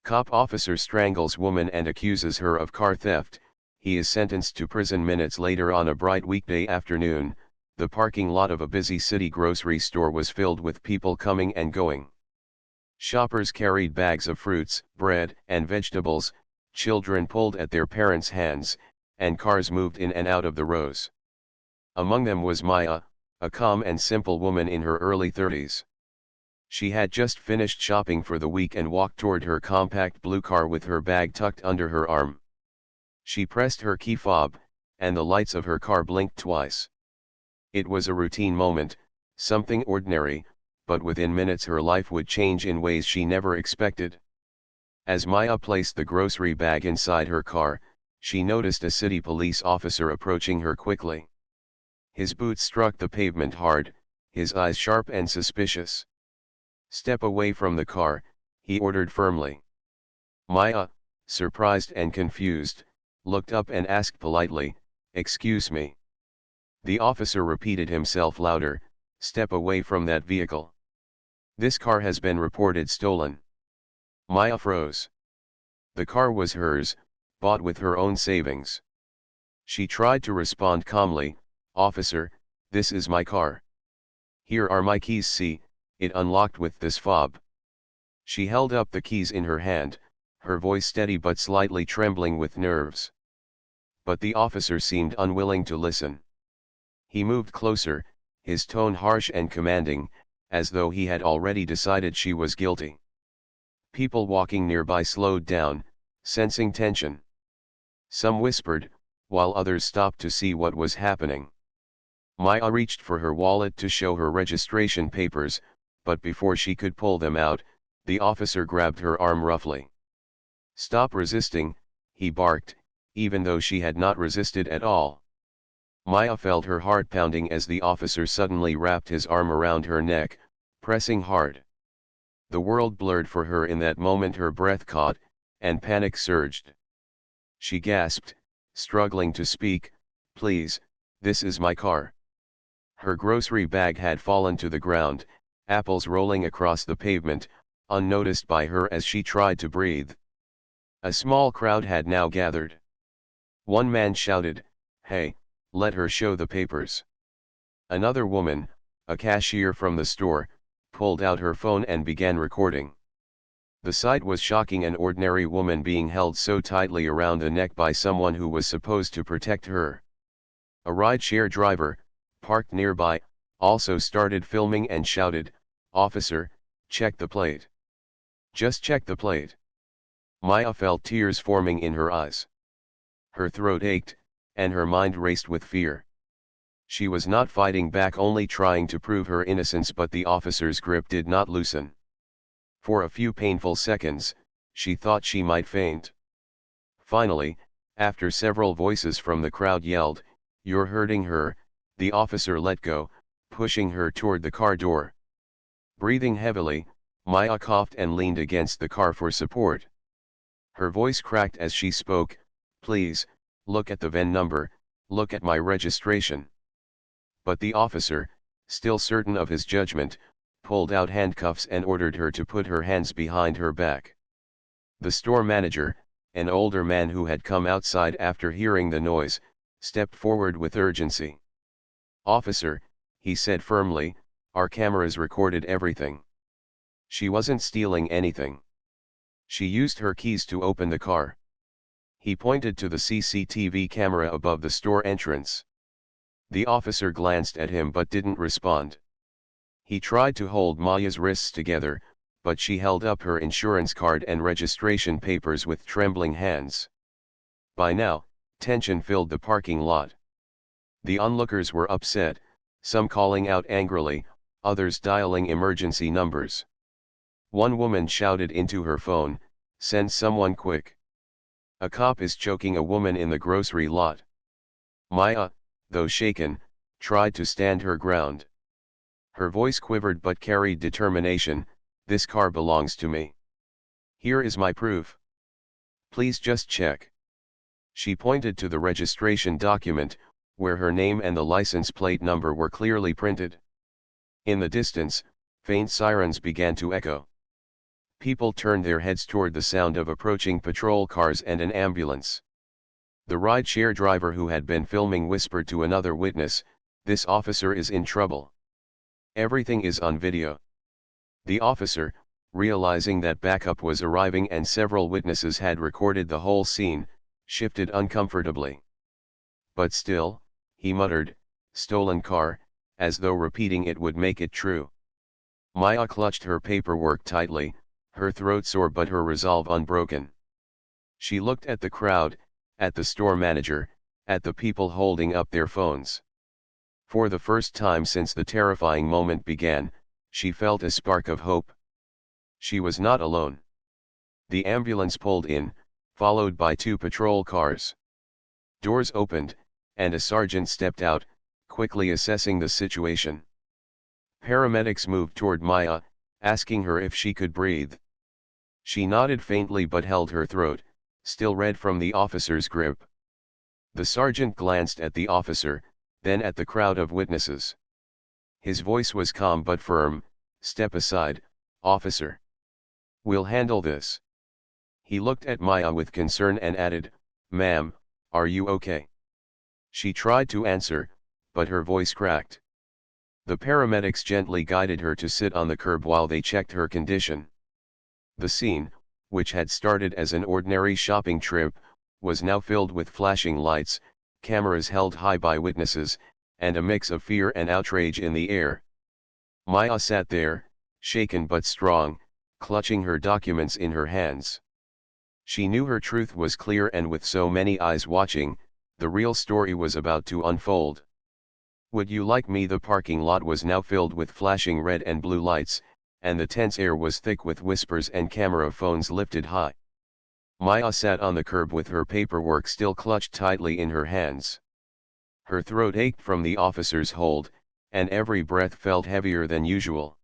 Cop officer strangles woman and accuses her of car theft. He is sentenced to prison. Minutes later, on a bright weekday afternoon, the parking lot of a busy city grocery store was filled with people coming and going. Shoppers carried bags of fruits, bread, and vegetables, children pulled at their parents' hands, and cars moved in and out of the rows. Among them was Maya, a calm and simple woman in her early 30s. She had just finished shopping for the week and walked toward her compact blue car with her bag tucked under her arm. She pressed her key fob, and the lights of her car blinked twice. It was a routine moment, something ordinary, but within minutes her life would change in ways she never expected. As Maya placed the grocery bag inside her car, she noticed a city police officer approaching her quickly. His boots struck the pavement hard, his eyes sharp and suspicious. "Step away from the car," he ordered firmly. Maya, surprised and confused, looked up and asked politely, "Excuse me." The officer repeated himself louder, "Step away from that vehicle. This car has been reported stolen." Maya froze. The car was hers, bought with her own savings. She tried to respond calmly, "Officer, this is my car. Here are my keys. See, it unlocked with this fob." She held up the keys in her hand, her voice steady but slightly trembling with nerves. But the officer seemed unwilling to listen. He moved closer, his tone harsh and commanding, as though he had already decided she was guilty. People walking nearby slowed down, sensing tension. Some whispered, while others stopped to see what was happening. Maya reached for her wallet to show her registration papers, but before she could pull them out, the officer grabbed her arm roughly. "Stop resisting," he barked, even though she had not resisted at all. Maya felt her heart pounding as the officer suddenly wrapped his arm around her neck, pressing hard. The world blurred for her in that moment. Her breath caught, and panic surged. She gasped, struggling to speak, "Please, this is my car." Her grocery bag had fallen to the ground, apples rolling across the pavement, unnoticed by her as she tried to breathe. A small crowd had now gathered. One man shouted, "Hey, let her show the papers." Another woman, a cashier from the store, pulled out her phone and began recording. The sight was shocking: an ordinary woman being held so tightly around the neck by someone who was supposed to protect her. A rideshare driver, parked nearby, also started filming and shouted, "Officer, check the plate. Just check the plate." Maya felt tears forming in her eyes. Her throat ached, and her mind raced with fear. She was not fighting back, only trying to prove her innocence, but the officer's grip did not loosen. For a few painful seconds, she thought she might faint. Finally, after several voices from the crowd yelled, "You're hurting her," the officer let go, pushing her toward the car door. Breathing heavily, Maya coughed and leaned against the car for support. Her voice cracked as she spoke, "Please, look at the VIN number, look at my registration." But the officer, still certain of his judgment, pulled out handcuffs and ordered her to put her hands behind her back. The store manager, an older man who had come outside after hearing the noise, stepped forward with urgency. "Officer," he said firmly, "our cameras recorded everything. She wasn't stealing anything. She used her keys to open the car." He pointed to the CCTV camera above the store entrance. The officer glanced at him but didn't respond. He tried to hold Maya's wrists together, but she held up her insurance card and registration papers with trembling hands. By now, tension filled the parking lot. The onlookers were upset, some calling out angrily, others dialing emergency numbers. One woman shouted into her phone, "Send someone quick. A cop is choking a woman in the grocery lot." Maya, though shaken, tried to stand her ground. Her voice quivered but carried determination, "This car belongs to me. Here is my proof. Please just check." She pointed to the registration document, where her name and the license plate number were clearly printed. In the distance, faint sirens began to echo. People turned their heads toward the sound of approaching patrol cars and an ambulance. The ride-share driver who had been filming whispered to another witness, "This officer is in trouble. Everything is on video." The officer, realizing that backup was arriving and several witnesses had recorded the whole scene, shifted uncomfortably. "But still," he muttered, "stolen car," as though repeating it would make it true. Maya clutched her paperwork tightly, her throat sore but her resolve unbroken. She looked at the crowd, at the store manager, at the people holding up their phones. For the first time since the terrifying moment began, she felt a spark of hope. She was not alone. The ambulance pulled in, followed by 2 patrol cars. Doors opened, and a sergeant stepped out, quickly assessing the situation. Paramedics moved toward Maya, asking her if she could breathe. She nodded faintly but held her throat, still red from the officer's grip. The sergeant glanced at the officer, then at the crowd of witnesses. His voice was calm but firm, "Step aside, officer. We'll handle this." He looked at Maya with concern and added, "Ma'am, are you okay?" She tried to answer, but her voice cracked. The paramedics gently guided her to sit on the curb while they checked her condition. The scene, which had started as an ordinary shopping trip, was now filled with flashing lights, cameras held high by witnesses, and a mix of fear and outrage in the air. Maya sat there, shaken but strong, clutching her documents in her hands. She knew her truth was clear, and with so many eyes watching, the real story was about to unfold. "Would you like me?" The parking lot was now filled with flashing red and blue lights, and the tense air was thick with whispers and camera phones lifted high. Maya sat on the curb with her paperwork still clutched tightly in her hands. Her throat ached from the officer's hold, and every breath felt heavier than usual.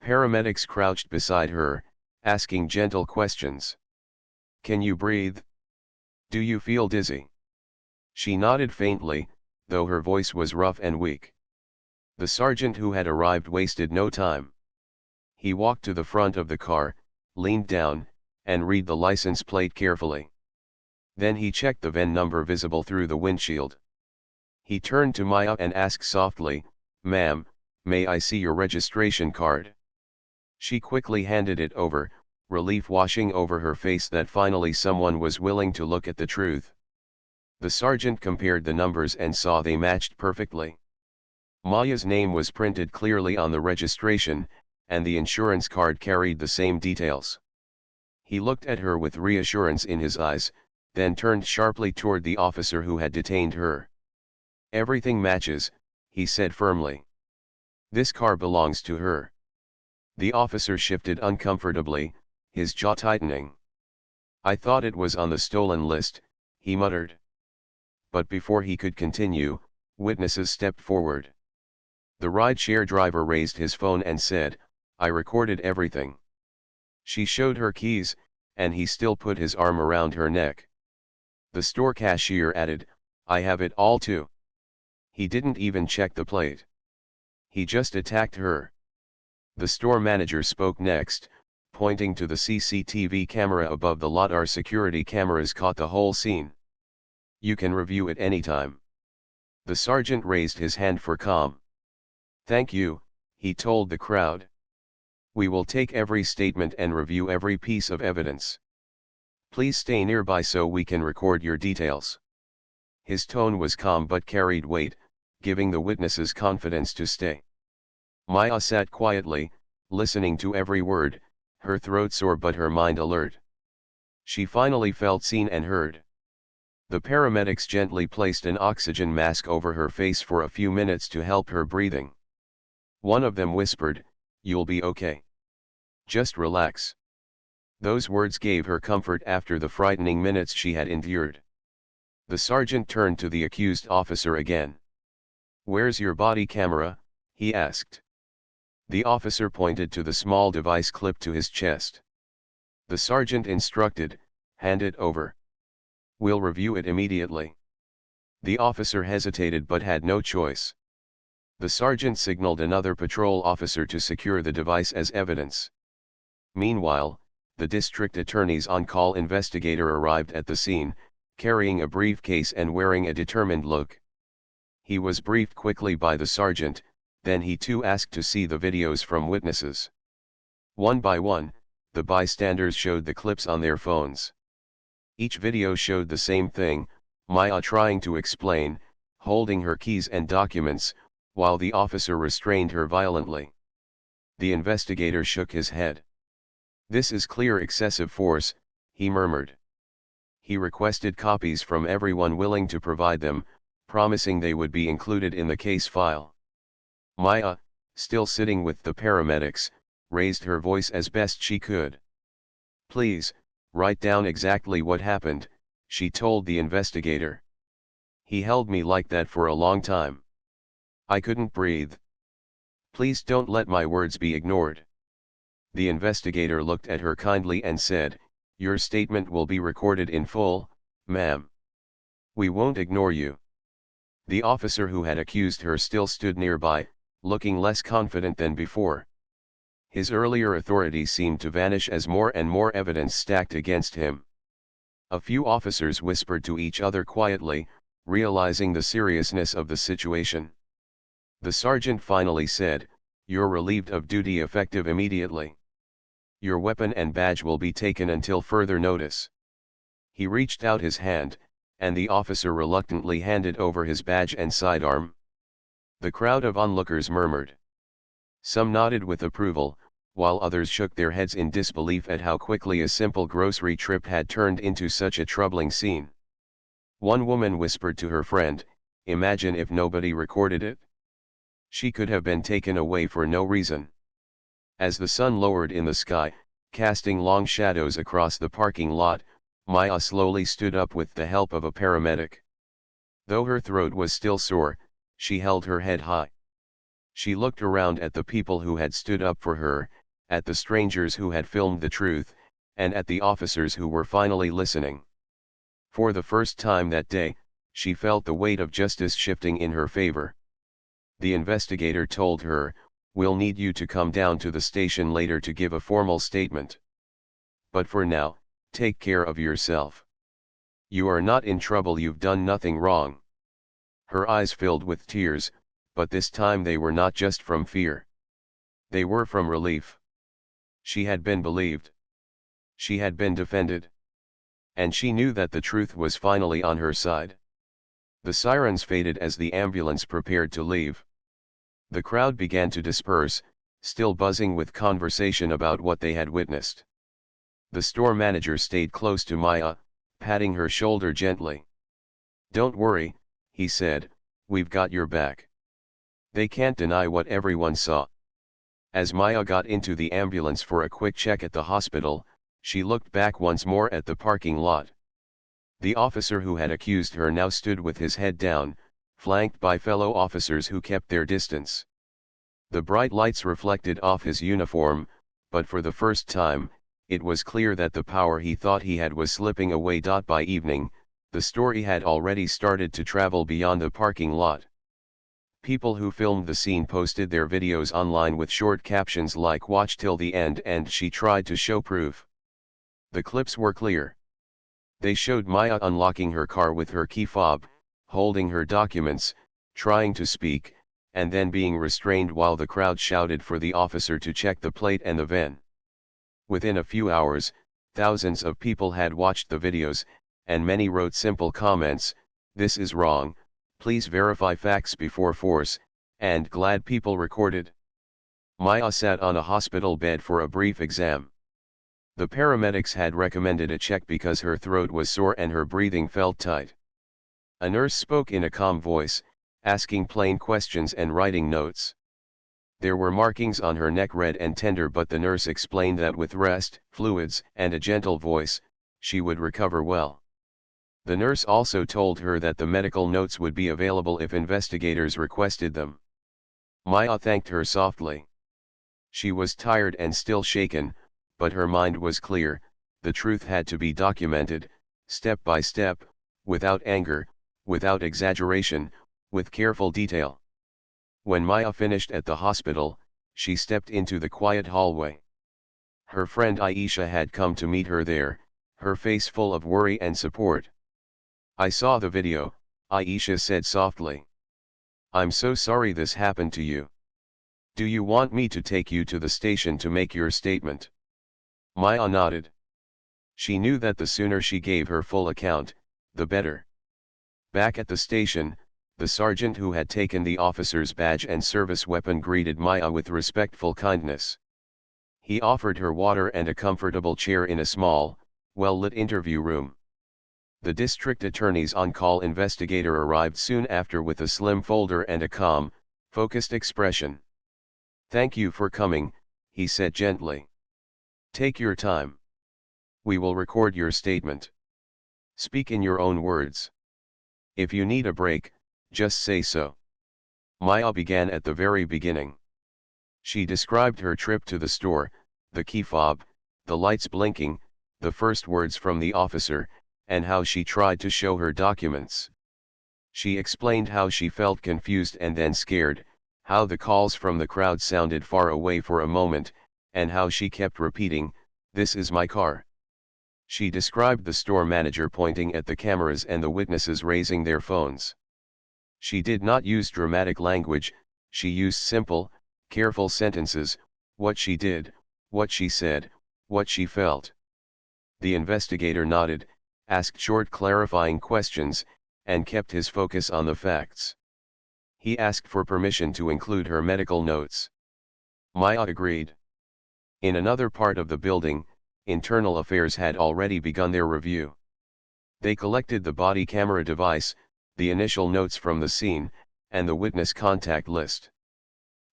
Paramedics crouched beside her, asking gentle questions. "Can you breathe? Do you feel dizzy?" She nodded faintly, though her voice was rough and weak. The sergeant who had arrived wasted no time. He walked to the front of the car, leaned down, and read the license plate carefully. Then he checked the VIN number visible through the windshield. He turned to Maya and asked softly, "Ma'am, may I see your registration card?" She quickly handed it over, relief washing over her face that finally someone was willing to look at the truth. The sergeant compared the numbers and saw they matched perfectly. Maya's name was printed clearly on the registration, and the insurance card carried the same details. He looked at her with reassurance in his eyes, then turned sharply toward the officer who had detained her. "Everything matches," he said firmly. "This car belongs to her." The officer shifted uncomfortably, his jaw tightening. "I thought it was on the stolen list," he muttered. But before he could continue, witnesses stepped forward. The ride-share driver raised his phone and said, "I recorded everything." She showed her keys, and he still put his arm around her neck. The store cashier added, "I have it all too." He didn't even check the plate. He just attacked her. The store manager spoke next, pointing to the CCTV camera above the lot. "Our security cameras caught the whole scene. You can review it anytime." The sergeant raised his hand for calm. "Thank you," he told the crowd. "We will take every statement and review every piece of evidence. Please stay nearby so we can record your details." His tone was calm but carried weight, giving the witnesses confidence to stay. Maya sat quietly, listening to every word, her throat sore but her mind alert. She finally felt seen and heard. The paramedics gently placed an oxygen mask over her face for a few minutes to help her breathing. One of them whispered, "You'll be okay. Just relax." Those words gave her comfort after the frightening minutes she had endured. The sergeant turned to the accused officer again. "Where's your body camera?" he asked. The officer pointed to the small device clipped to his chest. The sergeant instructed, "Hand it over. We'll review it immediately." The officer hesitated but had no choice. The sergeant signaled another patrol officer to secure the device as evidence. Meanwhile, the district attorney's on-call investigator arrived at the scene, carrying a briefcase and wearing a determined look. He was briefed quickly by the sergeant, then he too asked to see the videos from witnesses. One by one, the bystanders showed the clips on their phones. Each video showed the same thing, Maya trying to explain, holding her keys and documents, while the officer restrained her violently. The investigator shook his head. "This is clear excessive force," he murmured. He requested copies from everyone willing to provide them, promising they would be included in the case file. Maya, still sitting with the paramedics, raised her voice as best she could. "Please, write down exactly what happened," she told the investigator. "He held me like that for a long time. I couldn't breathe. Please don't let my words be ignored." The investigator looked at her kindly and said, "Your statement will be recorded in full, ma'am. We won't ignore you." The officer who had accused her still stood nearby, looking less confident than before. His earlier authority seemed to vanish as more and more evidence stacked against him. A few officers whispered to each other quietly, realizing the seriousness of the situation. The sergeant finally said, "You're relieved of duty effective immediately. Your weapon and badge will be taken until further notice." He reached out his hand, and the officer reluctantly handed over his badge and sidearm. The crowd of onlookers murmured. Some nodded with approval, while others shook their heads in disbelief at how quickly a simple grocery trip had turned into such a troubling scene. One woman whispered to her friend, "Imagine if nobody recorded it. She could have been taken away for no reason." As the sun lowered in the sky, casting long shadows across the parking lot, Maya slowly stood up with the help of a paramedic. Though her throat was still sore, she held her head high. She looked around at the people who had stood up for her, at the strangers who had filmed the truth, and at the officers who were finally listening. For the first time that day, she felt the weight of justice shifting in her favor. The investigator told her, "We'll need you to come down to the station later to give a formal statement. But for now, take care of yourself. You are not in trouble, you've done nothing wrong." Her eyes filled with tears, but this time they were not just from fear. They were from relief. She had been believed. She had been defended. And she knew that the truth was finally on her side. The sirens faded as the ambulance prepared to leave. The crowd began to disperse, still buzzing with conversation about what they had witnessed. The store manager stayed close to Maya, patting her shoulder gently. "Don't worry," he said, "we've got your back. They can't deny what everyone saw." As Maya got into the ambulance for a quick check at the hospital, she looked back once more at the parking lot. The officer who had accused her now stood with his head down, flanked by fellow officers who kept their distance. The bright lights reflected off his uniform, but for the first time, it was clear that the power he thought he had was slipping away. By evening, the story had already started to travel beyond the parking lot. People who filmed the scene posted their videos online with short captions like "Watch till the end" and "She tried to show proof." The clips were clear. They showed Maya unlocking her car with her key fob, holding her documents, trying to speak, and then being restrained while the crowd shouted for the officer to check the plate and the VIN. Within a few hours, thousands of people had watched the videos, and many wrote simple comments: "This is wrong, please verify facts before force," and "Glad people recorded." Maya sat on a hospital bed for a brief exam. The paramedics had recommended a check because her throat was sore and her breathing felt tight. A nurse spoke in a calm voice, asking plain questions and writing notes. There were markings on her neck, red and tender, but the nurse explained that with rest, fluids, and a gentle voice, she would recover well. The nurse also told her that the medical notes would be available if investigators requested them. Maya thanked her softly. She was tired and still shaken, but her mind was clear. The truth had to be documented, step by step, without anger, without exaggeration, with careful detail. When Maya finished at the hospital, she stepped into the quiet hallway. Her friend Aisha had come to meet her there, her face full of worry and support. "I saw the video," Aisha said softly. "I'm so sorry this happened to you. Do you want me to take you to the station to make your statement?" Maya nodded. She knew that the sooner she gave her full account, the better. Back at the station, the sergeant who had taken the officer's badge and service weapon greeted Maya with respectful kindness. He offered her water and a comfortable chair in a small, well-lit interview room. The district attorney's on-call investigator arrived soon after with a slim folder and a calm, focused expression. "Thank you for coming," he said gently. "Take your time. We will record your statement. Speak in your own words. If you need a break, just say so." Maya began at the very beginning. She described her trip to the store, the key fob, the lights blinking, the first words from the officer, and how she tried to show her documents. She explained how she felt confused and then scared, how the calls from the crowd sounded far away for a moment, and how she kept repeating, "This is my car." She described the store manager pointing at the cameras and the witnesses raising their phones. She did not use dramatic language, she used simple, careful sentences: what she did, what she said, what she felt. The investigator nodded, asked short clarifying questions, and kept his focus on the facts. He asked for permission to include her medical notes. Maya agreed. In another part of the building, Internal Affairs had already begun their review. They collected the body camera device, the initial notes from the scene, and the witness contact list.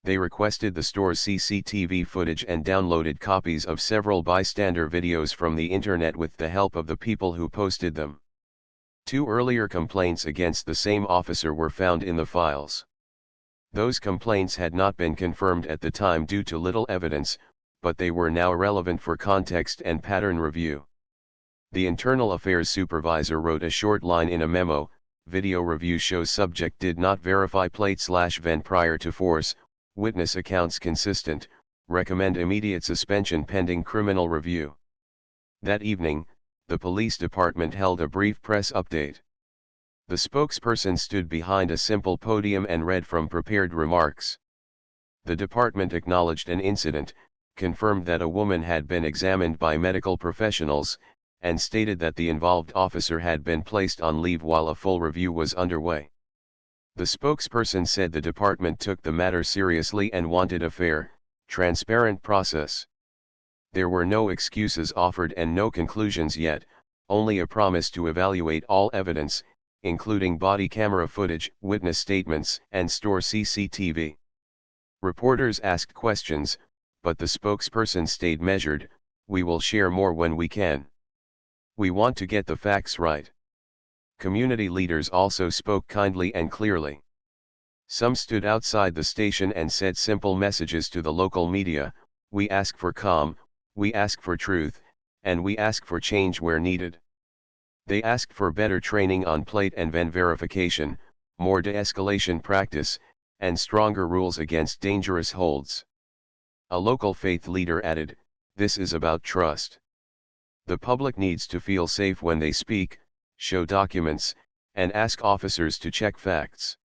They requested the store's CCTV footage and downloaded copies of several bystander videos from the internet with the help of the people who posted them. 2 earlier complaints against the same officer were found in the files. Those complaints had not been confirmed at the time due to little evidence, but they were now relevant for context and pattern review. The Internal Affairs supervisor wrote a short line in a memo: "Video review shows subject did not verify plate/VIN prior to force, witness accounts consistent, recommend immediate suspension pending criminal review." That evening, the police department held a brief press update. The spokesperson stood behind a simple podium and read from prepared remarks. The department acknowledged an incident, confirmed that a woman had been examined by medical professionals, and stated that the involved officer had been placed on leave while a full review was underway. The spokesperson said the department took the matter seriously and wanted a fair, transparent process. There were no excuses offered and no conclusions yet, only a promise to evaluate all evidence, including body camera footage, witness statements, and store CCTV. Reporters asked questions, but the spokesperson stayed measured: "We will share more when we can. We want to get the facts right." Community leaders also spoke kindly and clearly. Some stood outside the station and said simple messages to the local media: "We ask for calm, we ask for truth, and we ask for change where needed." They asked for better training on plate and VIN verification, more de-escalation practice, and stronger rules against dangerous holds. A local faith leader added, "This is about trust. The public needs to feel safe when they speak, show documents, and ask officers to check facts."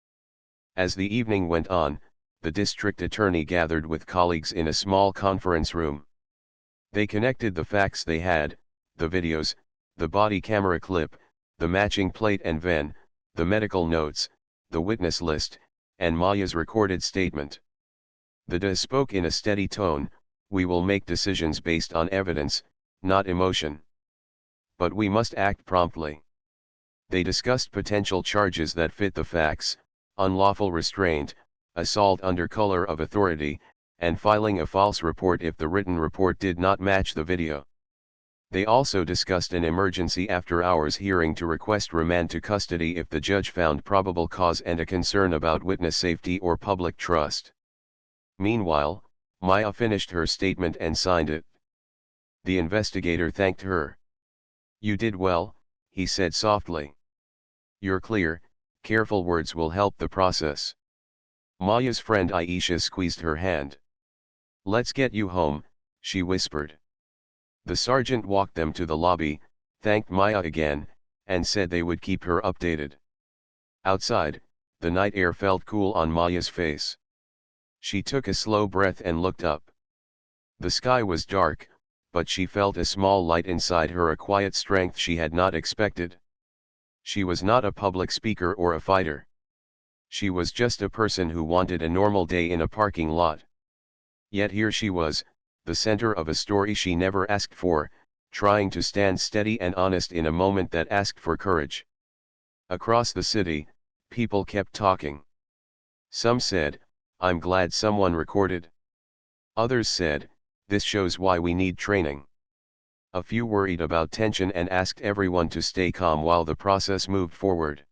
As the evening went on, the district attorney gathered with colleagues in a small conference room. They connected the facts they had: the videos, the body camera clip, the matching plate and VIN, the medical notes, the witness list, and Maya's recorded statement. The DA spoke in a steady tone: "We will make decisions based on evidence, not emotion. But we must act promptly." They discussed potential charges that fit the facts: unlawful restraint, assault under color of authority, and filing a false report if the written report did not match the video. They also discussed an emergency after-hours hearing to request remand to custody if the judge found probable cause and a concern about witness safety or public trust. Meanwhile, Maya finished her statement and signed it. The investigator thanked her. "You did well," he said softly. "Your clear, careful words will help the process." Maya's friend Aisha squeezed her hand. "Let's get you home," she whispered. The sergeant walked them to the lobby, thanked Maya again, and said they would keep her updated. Outside, the night air felt cool on Maya's face. She took a slow breath and looked up. The sky was dark, but she felt a small light inside her, a quiet strength she had not expected. She was not a public speaker or a fighter. She was just a person who wanted a normal day in a parking lot. Yet here she was, the center of a story she never asked for, trying to stand steady and honest in a moment that asked for courage. Across the city, people kept talking. Some said, "I'm glad someone recorded." Others said, "This shows why we need training." A few worried about tension and asked everyone to stay calm while the process moved forward.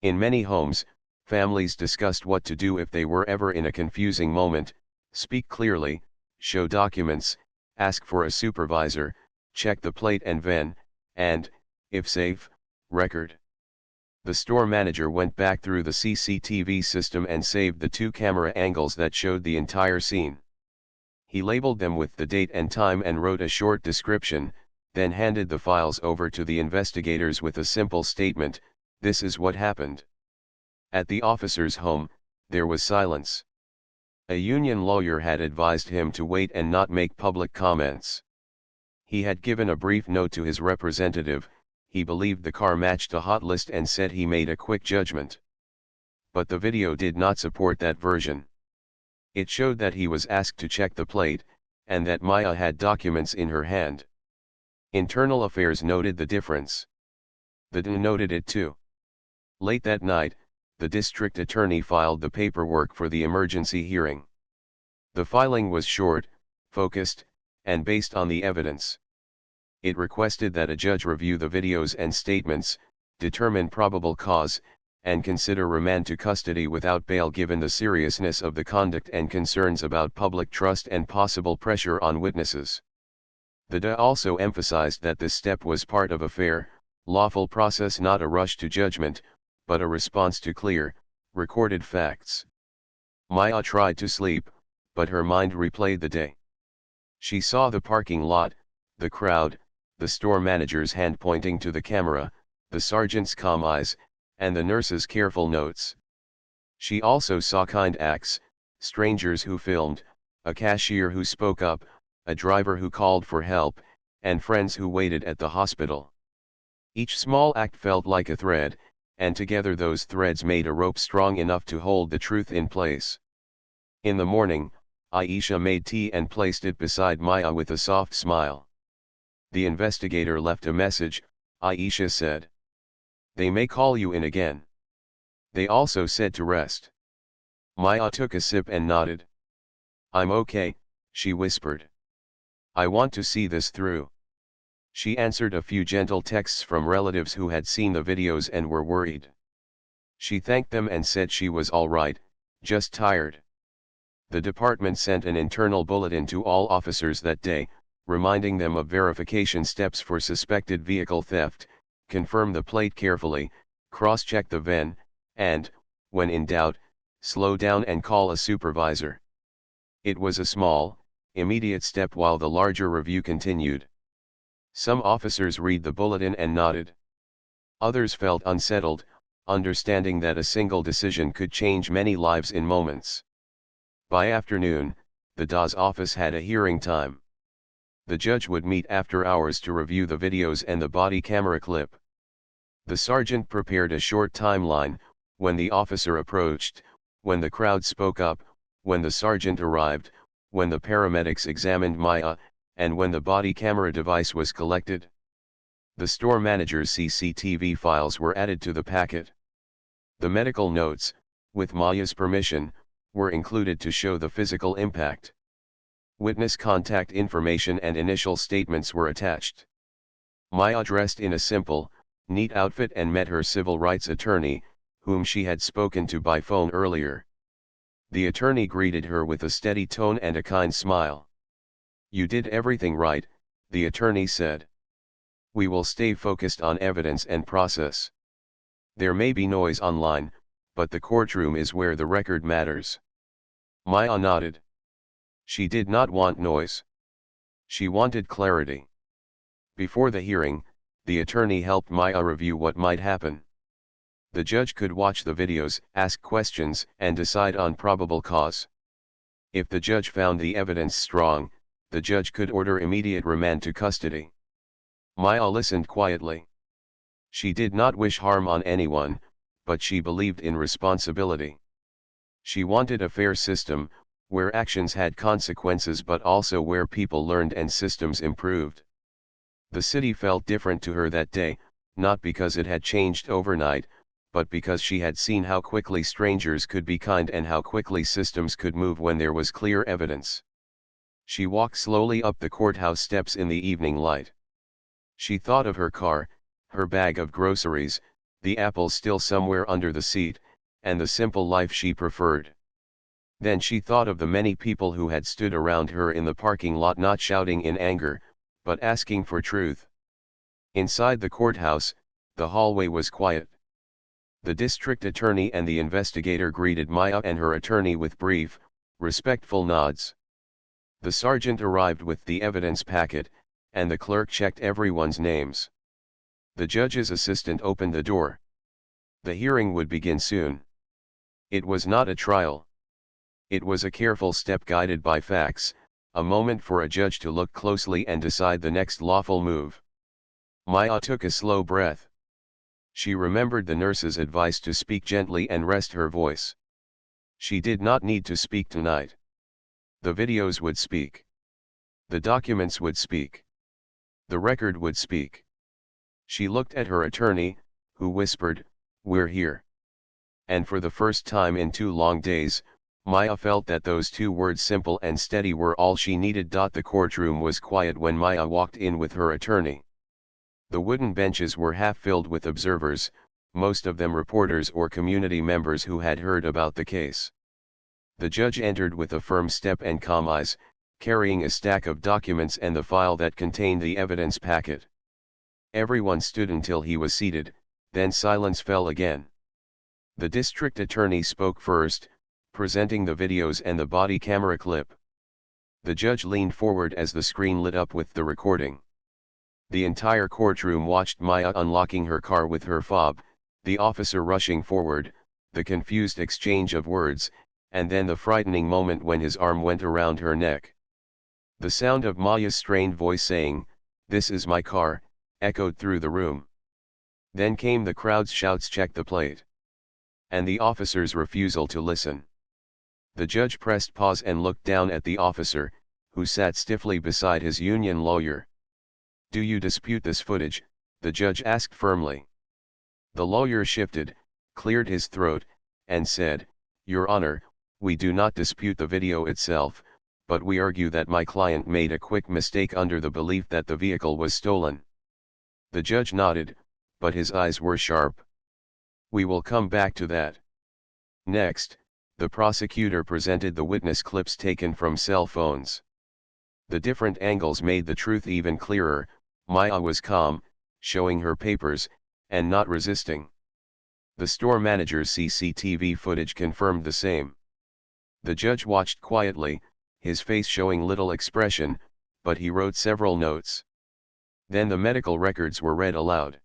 In many homes, families discussed what to do if they were ever in a confusing moment: speak clearly, show documents, ask for a supervisor, check the plate and VIN, and, if safe, record. The store manager went back through the CCTV system and saved the 2 camera angles that showed the entire scene. He labeled them with the date and time and wrote a short description, then handed the files over to the investigators with a simple statement: "This is what happened." At the officer's home, there was silence. A union lawyer had advised him to wait and not make public comments. He had given a brief note to his representative. He believed the car matched a hot list and said he made a quick judgment. But the video did not support that version. It showed that he was asked to check the plate, and that Maya had documents in her hand. Internal Affairs noted the difference. The DA noted it too. Late that night, the district attorney filed the paperwork for the emergency hearing. The filing was short, focused, and based on the evidence. It requested that a judge review the videos and statements, determine probable cause, and consider remand to custody without bail given the seriousness of the conduct and concerns about public trust and possible pressure on witnesses. The DA also emphasized that this step was part of a fair, lawful process, not a rush to judgment, but a response to clear, recorded facts. Maya tried to sleep, but her mind replayed the day. She saw the parking lot, the crowd, the store manager's hand pointing to the camera, the sergeant's calm eyes, and the nurse's careful notes. She also saw kind acts, strangers who filmed, a cashier who spoke up, a driver who called for help, and friends who waited at the hospital. Each small act felt like a thread, and together those threads made a rope strong enough to hold the truth in place. In the morning, Aisha made tea and placed it beside Maya with a soft smile. The investigator left a message. Aisha said, "They may call you in again." They also said to rest. Maya took a sip and nodded. "I'm okay," she whispered. "I want to see this through." She answered a few gentle texts from relatives who had seen the videos and were worried. She thanked them and said she was all right, just tired. The department sent an internal bulletin to all officers that day, reminding them of verification steps for suspected vehicle theft: confirm the plate carefully, cross-check the VIN, and, when in doubt, slow down and call a supervisor. It was a small, immediate step while the larger review continued. Some officers read the bulletin and nodded. Others felt unsettled, understanding that a single decision could change many lives in moments. By afternoon, the DA's office had a hearing time. The judge would meet after hours to review the videos and the body camera clip. The sergeant prepared a short timeline: when the officer approached, when the crowd spoke up, when the sergeant arrived, when the paramedics examined Maya, and when the body camera device was collected. The store manager's CCTV files were added to the packet. The medical notes, with Maya's permission, were included to show the physical impact. Witness contact information and initial statements were attached. Maya dressed in a simple, neat outfit and met her civil rights attorney, whom she had spoken to by phone earlier. The attorney greeted her with a steady tone and a kind smile. "You did everything right," the attorney said. "We will stay focused on evidence and process. There may be noise online, but the courtroom is where the record matters." Maya nodded. She did not want noise. She wanted clarity. Before the hearing, the attorney helped Maya review what might happen. The judge could watch the videos, ask questions, and decide on probable cause. If the judge found the evidence strong, the judge could order immediate remand to custody. Maya listened quietly. She did not wish harm on anyone, but she believed in responsibility. She wanted a fair system, where actions had consequences but also where people learned and systems improved. The city felt different to her that day, not because it had changed overnight, but because she had seen how quickly strangers could be kind and how quickly systems could move when there was clear evidence. She walked slowly up the courthouse steps in the evening light. She thought of her car, her bag of groceries, the apples still somewhere under the seat, and the simple life she preferred. Then she thought of the many people who had stood around her in the parking lot, not shouting in anger, but asking for truth. Inside the courthouse, the hallway was quiet. The district attorney and the investigator greeted Maya and her attorney with brief, respectful nods. The sergeant arrived with the evidence packet, and the clerk checked everyone's names. The judge's assistant opened the door. The hearing would begin soon. It was not a trial. It was a careful step guided by facts, a moment for a judge to look closely and decide the next lawful move. Maya took a slow breath. She remembered the nurse's advice to speak gently and rest her voice. She did not need to speak tonight. The videos would speak. The documents would speak. The record would speak. She looked at her attorney, who whispered, "We're here." And for the first time in 2 long days, Maya felt that those 2 words, simple and steady, were all she needed. The courtroom was quiet when Maya walked in with her attorney. The wooden benches were half filled with observers, most of them reporters or community members who had heard about the case. The judge entered with a firm step and calm eyes, carrying a stack of documents and the file that contained the evidence packet. Everyone stood until he was seated, then silence fell again. The district attorney spoke first, presenting the videos and the body camera clip. The judge leaned forward as the screen lit up with the recording. The entire courtroom watched Maya unlocking her car with her fob, the officer rushing forward, the confused exchange of words, and then the frightening moment when his arm went around her neck. The sound of Maya's strained voice saying, "This is my car," echoed through the room. Then came the crowd's shouts, "Check the plate," and the officer's refusal to listen. The judge pressed pause and looked down at the officer, who sat stiffly beside his union lawyer. "Do you dispute this footage?" the judge asked firmly. The lawyer shifted, cleared his throat, and said, "Your Honor, we do not dispute the video itself, but we argue that my client made a quick mistake under the belief that the vehicle was stolen." The judge nodded, but his eyes were sharp. "We will come back to that." Next, the prosecutor presented the witness clips taken from cell phones. The different angles made the truth even clearer. Maya was calm, showing her papers, and not resisting. The store manager's CCTV footage confirmed the same. The judge watched quietly, his face showing little expression, but he wrote several notes. Then the medical records were read aloud.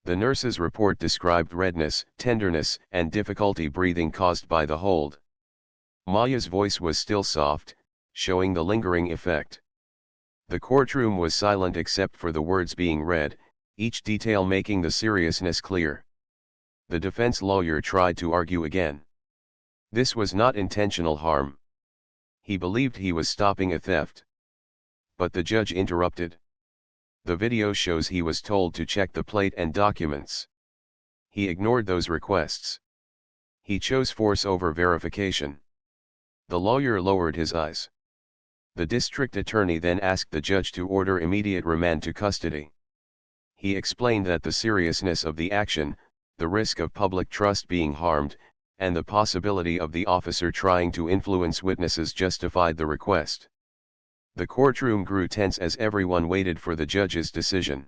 The nurse's report described redness, tenderness, and difficulty breathing caused by the hold. Maya's voice was still soft, showing the lingering effect. The courtroom was silent except for the words being read, each detail making the seriousness clear. The defense lawyer tried to argue again. This was not intentional harm. He believed he was stopping a theft. But the judge interrupted. The video shows he was told to check the plate and documents. He ignored those requests. He chose force over verification. The lawyer lowered his eyes. The district attorney then asked the judge to order immediate remand to custody. He explained that the seriousness of the action, the risk of public trust being harmed, and the possibility of the officer trying to influence witnesses justified the request. The courtroom grew tense as everyone waited for the judge's decision.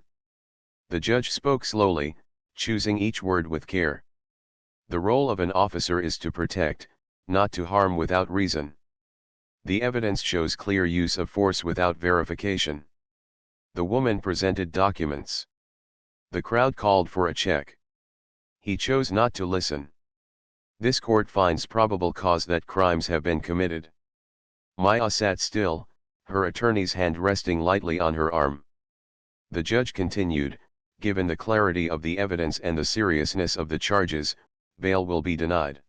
The judge spoke slowly, choosing each word with care. "The role of an officer is to protect, not to harm without reason. The evidence shows clear use of force without verification. The woman presented documents. The crowd called for a check. He chose not to listen. This court finds probable cause that crimes have been committed. Maya sat still, her attorney's hand resting lightly on her arm. The judge continued, given the clarity of the evidence and the seriousness of the charges, bail will be denied.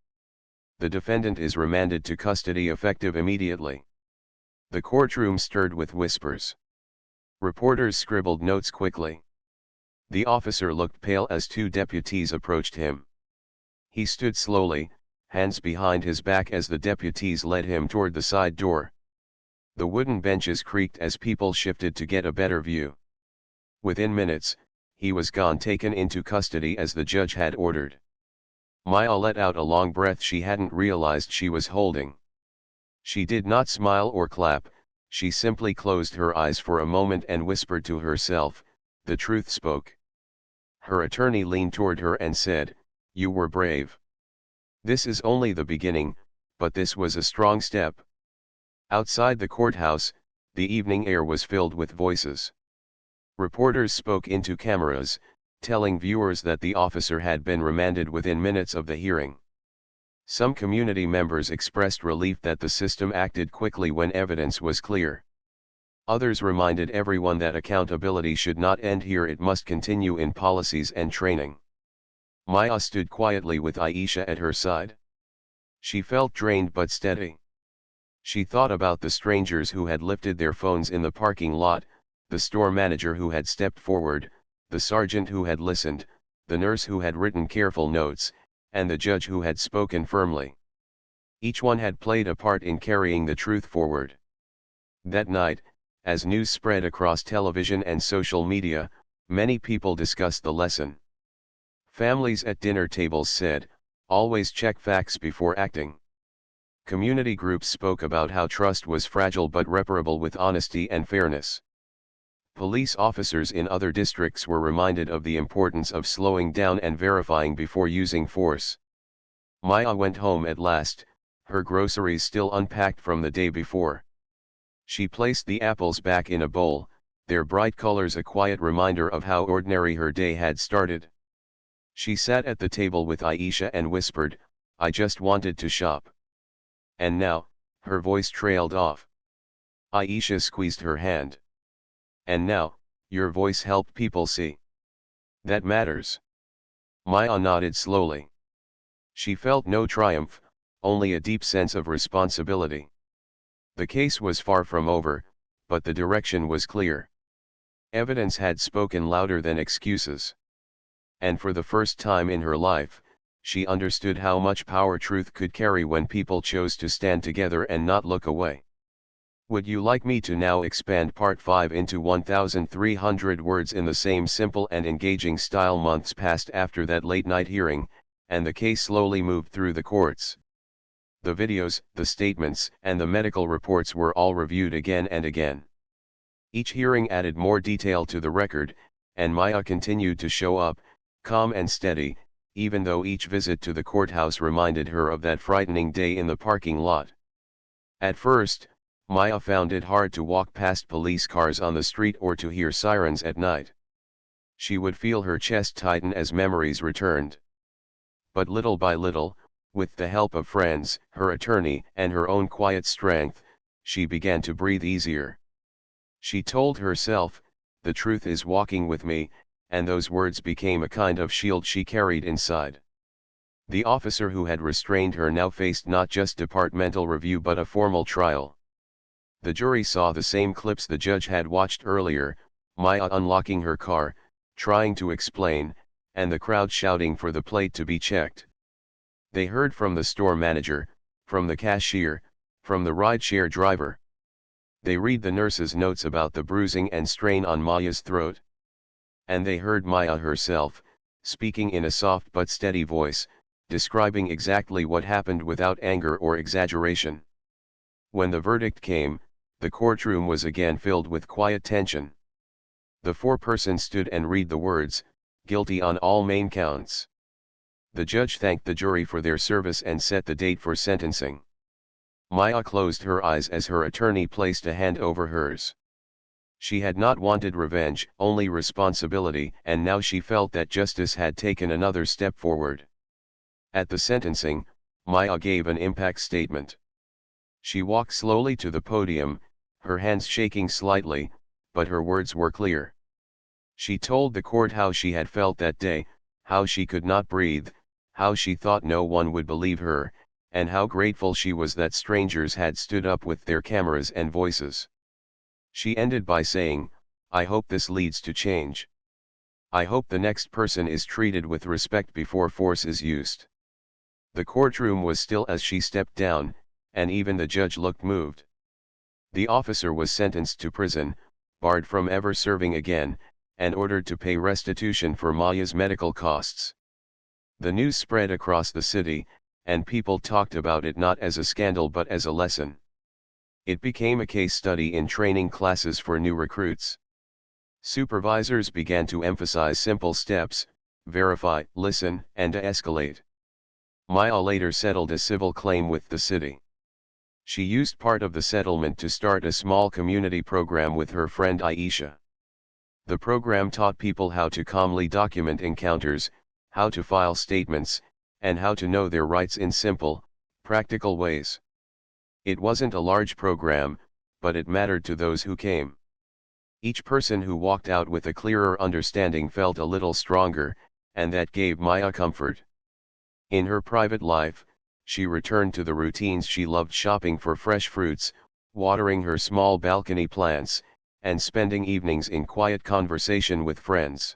The defendant is remanded to custody effective immediately. The courtroom stirred with whispers. Reporters scribbled notes quickly. The officer looked pale as two deputies approached him. He stood slowly, hands behind his back as the deputies led him toward the side door. The wooden benches creaked as people shifted to get a better view. Within minutes, he was gone, taken into custody as the judge had ordered. Maya let out a long breath she hadn't realized she was holding. She did not smile or clap, she simply closed her eyes for a moment and whispered to herself, "The truth spoke." Her attorney leaned toward her and said, "You were brave. This is only the beginning, but this was a strong step." Outside the courthouse, the evening air was filled with voices. Reporters spoke into cameras, telling viewers that the officer had been remanded within minutes of the hearing. Some community members expressed relief that the system acted quickly when evidence was clear. Others reminded everyone that accountability should not end here, it must continue in policies and training. Maya stood quietly with Aisha at her side. She felt drained but steady. She thought about the strangers who had lifted their phones in the parking lot, the store manager who had stepped forward, the sergeant who had listened, the nurse who had written careful notes, and the judge who had spoken firmly. Each one had played a part in carrying the truth forward. That night, as news spread across television and social media, many people discussed the lesson. Families at dinner tables said, "Always check facts before acting." Community groups spoke about how trust was fragile but reparable with honesty and fairness. Police officers in other districts were reminded of the importance of slowing down and verifying before using force. Maya went home at last, her groceries still unpacked from the day before. She placed the apples back in a bowl, their bright colors a quiet reminder of how ordinary her day had started. She sat at the table with Aisha and whispered, "I just wanted to shop." And now, her voice trailed off. Aisha squeezed her hand. "And now, your voice helped people see. That matters." Maya nodded slowly. She felt no triumph, only a deep sense of responsibility. The case was far from over, but the direction was clear. Evidence had spoken louder than excuses. And for the first time in her life, she understood how much power truth could carry when people chose to stand together and not look away. Would you like me to now expand part 5 into 1,300 words in the same simple and engaging style? Months passed after that late-night hearing, and the case slowly moved through the courts. The videos, the statements, and the medical reports were all reviewed again and again. Each hearing added more detail to the record, and Maya continued to show up, calm and steady, even though each visit to the courthouse reminded her of that frightening day in the parking lot. At first, Maya found it hard to walk past police cars on the street or to hear sirens at night. She would feel her chest tighten as memories returned. But little by little, with the help of friends, her attorney, and her own quiet strength, she began to breathe easier. She told herself, "The truth is walking with me," and those words became a kind of shield she carried inside. The officer who had restrained her now faced not just departmental review but a formal trial. The jury saw the same clips the judge had watched earlier, Maya unlocking her car, trying to explain, and the crowd shouting for the plate to be checked. They heard from the store manager, from the cashier, from the rideshare driver. They read the nurse's notes about the bruising and strain on Maya's throat. And they heard Maya herself, speaking in a soft but steady voice, describing exactly what happened without anger or exaggeration. When the verdict came, the courtroom was again filled with quiet tension. The foreperson stood and read the words, "Guilty on all main counts." The judge thanked the jury for their service and set the date for sentencing. Maya closed her eyes as her attorney placed a hand over hers. She had not wanted revenge, only responsibility, and now she felt that justice had taken another step forward. At the sentencing, Maya gave an impact statement. She walked slowly to the podium, her hands shaking slightly, but her words were clear. She told the court how she had felt that day, how she could not breathe, how she thought no one would believe her, and how grateful she was that strangers had stood up with their cameras and voices. She ended by saying, "I hope this leads to change. I hope the next person is treated with respect before force is used." The courtroom was still as she stepped down, and even the judge looked moved. The officer was sentenced to prison, barred from ever serving again, and ordered to pay restitution for Maya's medical costs. The news spread across the city, and people talked about it not as a scandal but as a lesson. It became a case study in training classes for new recruits. Supervisors began to emphasize simple steps: verify, listen, and de-escalate. Maya later settled a civil claim with the city. She used part of the settlement to start a small community program with her friend Aisha. The program taught people how to calmly document encounters, how to file statements, and how to know their rights in simple, practical ways. It wasn't a large program, but it mattered to those who came. Each person who walked out with a clearer understanding felt a little stronger, and that gave Maya comfort. In her private life, she returned to the routines she loved: shopping for fresh fruits, watering her small balcony plants, and spending evenings in quiet conversation with friends.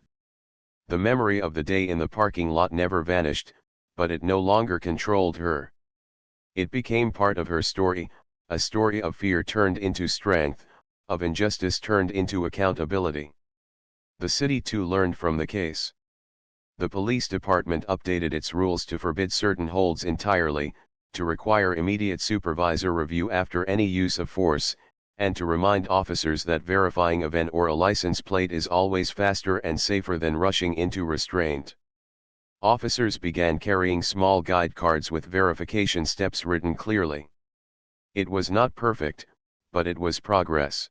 The memory of the day in the parking lot never vanished, but it no longer controlled her. It became part of her story, a story of fear turned into strength, of injustice turned into accountability. The city too learned from the case. The police department updated its rules to forbid certain holds entirely, to require immediate supervisor review after any use of force, and to remind officers that verifying a VIN or a license plate is always faster and safer than rushing into restraint. Officers began carrying small guide cards with verification steps written clearly. It was not perfect, but it was progress.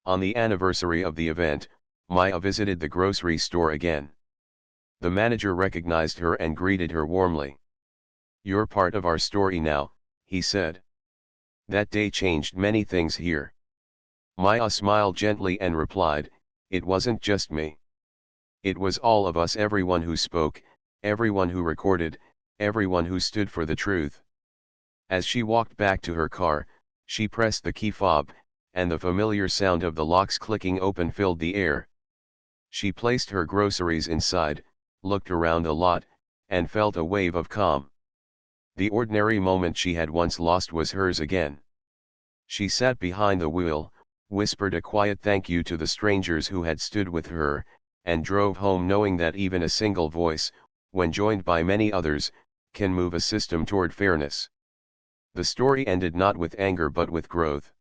On the anniversary of the event, Maya visited the grocery store again. The manager recognized her and greeted her warmly. "You're part of our story now," he said. "That day changed many things here." Maya smiled gently and replied, "It wasn't just me. It was all of us, everyone who spoke, everyone who recorded, everyone who stood for the truth." As she walked back to her car, she pressed the key fob, and the familiar sound of the locks clicking open filled the air. She placed her groceries inside, looked around a lot, and felt a wave of calm. The ordinary moment she had once lost was hers again. She sat behind the wheel, whispered a quiet thank you to the strangers who had stood with her, and drove home knowing that even a single voice, when joined by many others, can move a system toward fairness. The story ended not with anger but with growth.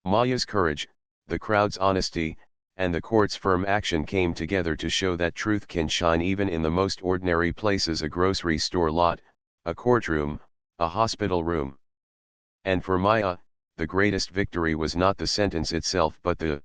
Maya's courage, the crowd's honesty, and the court's firm action came together to show that truth can shine even in the most ordinary places: a grocery store lot, a courtroom, a hospital room. And for Maya, the greatest victory was not the sentence itself but the